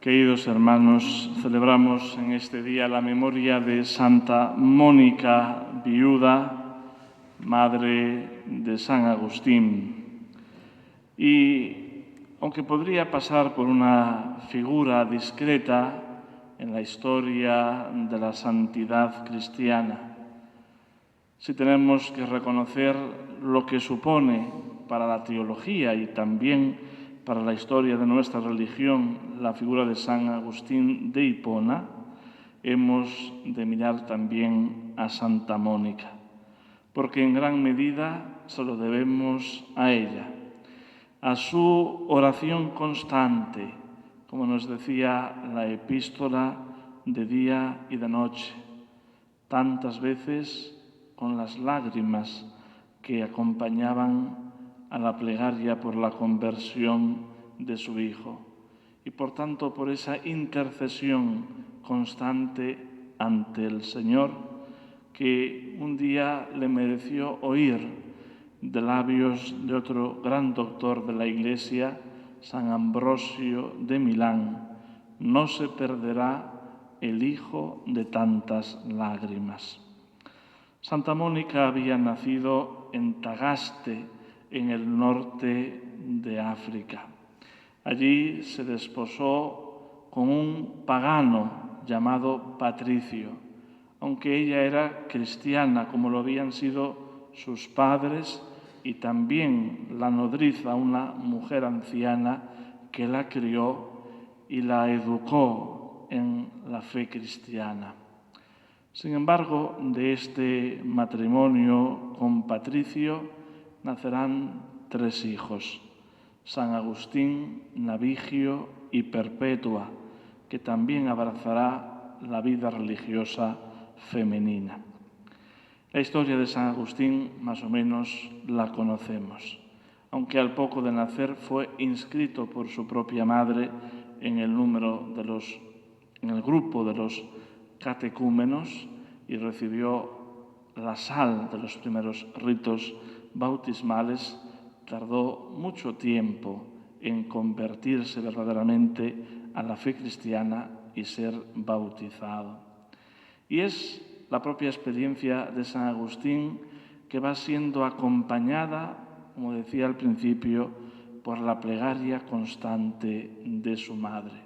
Queridos hermanos, celebramos en este día la memoria de Santa Mónica, viuda, madre de San Agustín. Y aunque podría pasar por una figura discreta en la historia de la santidad cristiana, sí tenemos que reconocer lo que supone para la teología y también para la historia de nuestra religión la figura de San Agustín de Hipona, hemos de mirar también a Santa Mónica, porque en gran medida se lo debemos a ella, a su oración constante, como nos decía la epístola, de día y de noche, tantas veces con las lágrimas que acompañaban a la plegaria por la conversión de su hijo y por tanto por esa intercesión constante ante el Señor que un día le mereció oír de labios de otro gran doctor de la Iglesia, San Ambrosio de Milán: no se perderá el hijo de tantas lágrimas. Santa Mónica había nacido en Tagaste, en el norte de África. Allí se desposó con un pagano llamado Patricio, aunque ella era cristiana, como lo habían sido sus padres y también la nodriza, una mujer anciana que la crió y la educó en la fe cristiana. Sin embargo, de este matrimonio con Patricio nacerán 3 hijos: San Agustín, Navigio y Perpetua, que también abrazará la vida religiosa femenina. La historia de San Agustín más o menos la conocemos, aunque al poco de nacer fue inscrito por su propia madre en el grupo de los catecúmenos y recibió la sal de los primeros ritos bautismales. Tardó mucho tiempo en convertirse verdaderamente a la fe cristiana y ser bautizado. Y es la propia experiencia de San Agustín que va siendo acompañada, como decía al principio, por la plegaria constante de su madre.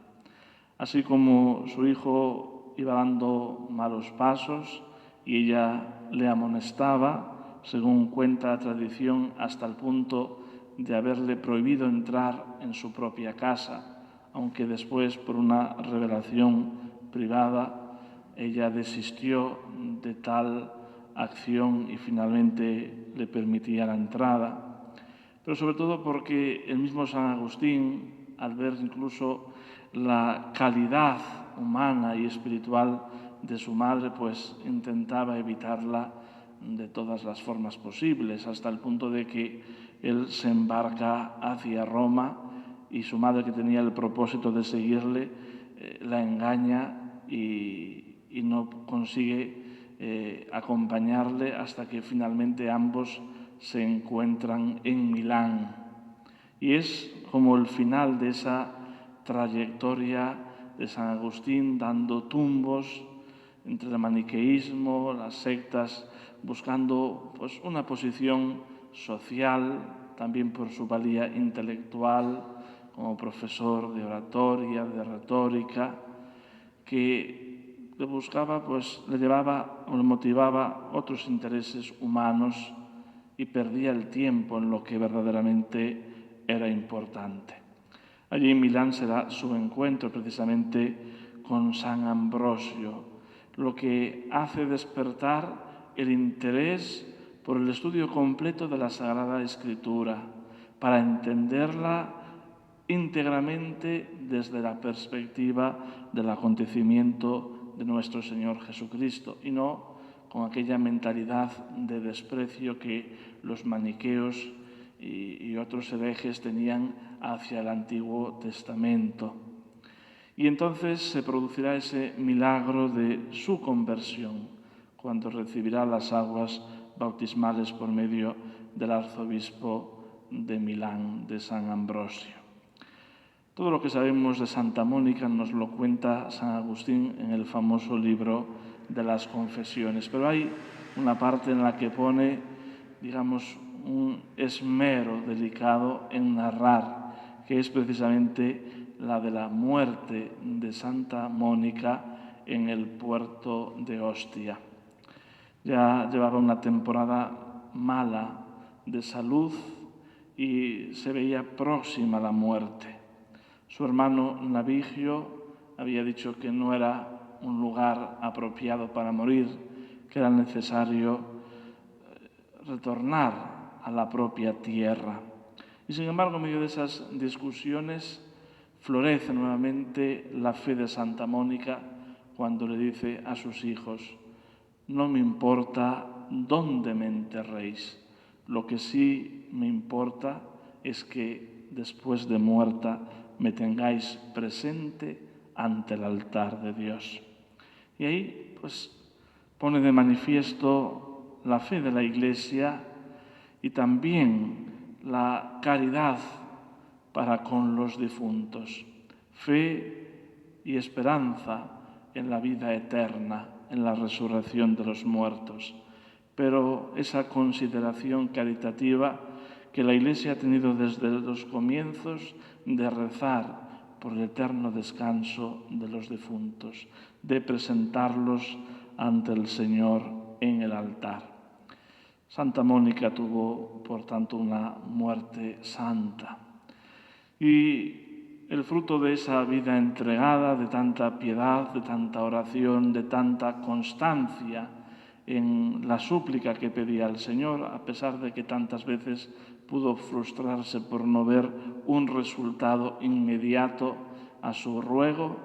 Así como su hijo iba dando malos pasos y ella le amonestaba, según cuenta la tradición, hasta el punto de haberle prohibido entrar en su propia casa, aunque después, por una revelación privada, ella desistió de tal acción y finalmente le permitía la entrada. Pero sobre todo porque el mismo San Agustín, al ver incluso la calidad humana y espiritual de su madre, pues intentaba evitarla de todas las formas posibles, hasta el punto de que él se embarca hacia Roma y su madre, que tenía el propósito de seguirle, la engaña y no consigue acompañarle hasta que finalmente ambos se encuentran en Milán. Y es como el final de esa trayectoria de San Agustín, dando tumbos entre el maniqueísmo, las sectas, buscando pues una posición social, también por su valía intelectual, como profesor de oratoria, de retórica, que le buscaba, pues le llevaba o le motivaba otros intereses humanos y perdía el tiempo en lo que verdaderamente era importante. Allí en Milán será su encuentro precisamente con San Ambrosio, lo que hace despertar el interés por el estudio completo de la Sagrada Escritura, para entenderla íntegramente desde la perspectiva del acontecimiento de nuestro Señor Jesucristo y no con aquella mentalidad de desprecio que los maniqueos y otros herejes tenían hacia el Antiguo Testamento. Y entonces se producirá ese milagro de su conversión, cuando recibirá las aguas bautismales por medio del arzobispo de Milán, de San Ambrosio. Todo lo que sabemos de Santa Mónica nos lo cuenta San Agustín en el famoso libro de las Confesiones, pero hay una parte en la que pone, digamos, un esmero delicado en narrar, que es precisamente la de la muerte de Santa Mónica en el puerto de Ostia. Ya llevaba una temporada mala de salud y se veía próxima a la muerte. Su hermano Navigio había dicho que no era un lugar apropiado para morir, que era necesario retornar a la propia tierra. Y sin embargo, en medio de esas discusiones, florece nuevamente la fe de Santa Mónica cuando le dice a sus hijos: no me importa dónde me enterréis, lo que sí me importa es que después de muerta me tengáis presente ante el altar de Dios. Y ahí pues pone de manifiesto la fe de la Iglesia y también la caridad para con los difuntos, fe y esperanza en la vida eterna, en la resurrección de los muertos. Pero esa consideración caritativa que la Iglesia ha tenido desde los comienzos de rezar por el eterno descanso de los difuntos, de presentarlos ante el Señor en el altar. Santa Mónica tuvo, por tanto, una muerte santa. Y el fruto de esa vida entregada, de tanta piedad, de tanta oración, de tanta constancia en la súplica que pedía al Señor, a pesar de que tantas veces pudo frustrarse por no ver un resultado inmediato a su ruego,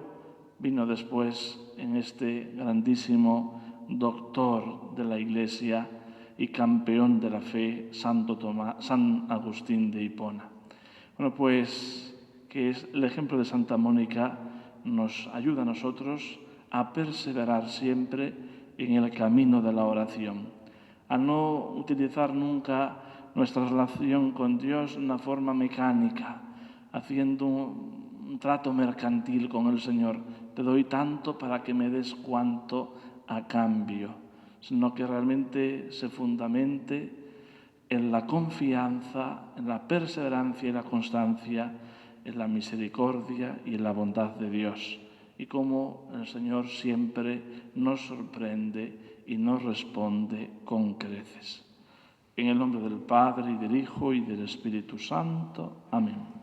vino después en este grandísimo doctor de la Iglesia y campeón de la fe, San Agustín de Hipona. Bueno, pues que es el ejemplo de Santa Mónica nos ayuda a nosotros a perseverar siempre en el camino de la oración, a no utilizar nunca nuestra relación con Dios de una forma mecánica, haciendo un trato mercantil con el Señor. Te doy tanto para que me des cuanto a cambio, sino que realmente se fundamente en la confianza, en la perseverancia y la constancia, en la misericordia y en la bondad de Dios. Y cómo el Señor siempre nos sorprende y nos responde con creces. En el nombre del Padre, y del Hijo, y del Espíritu Santo. Amén.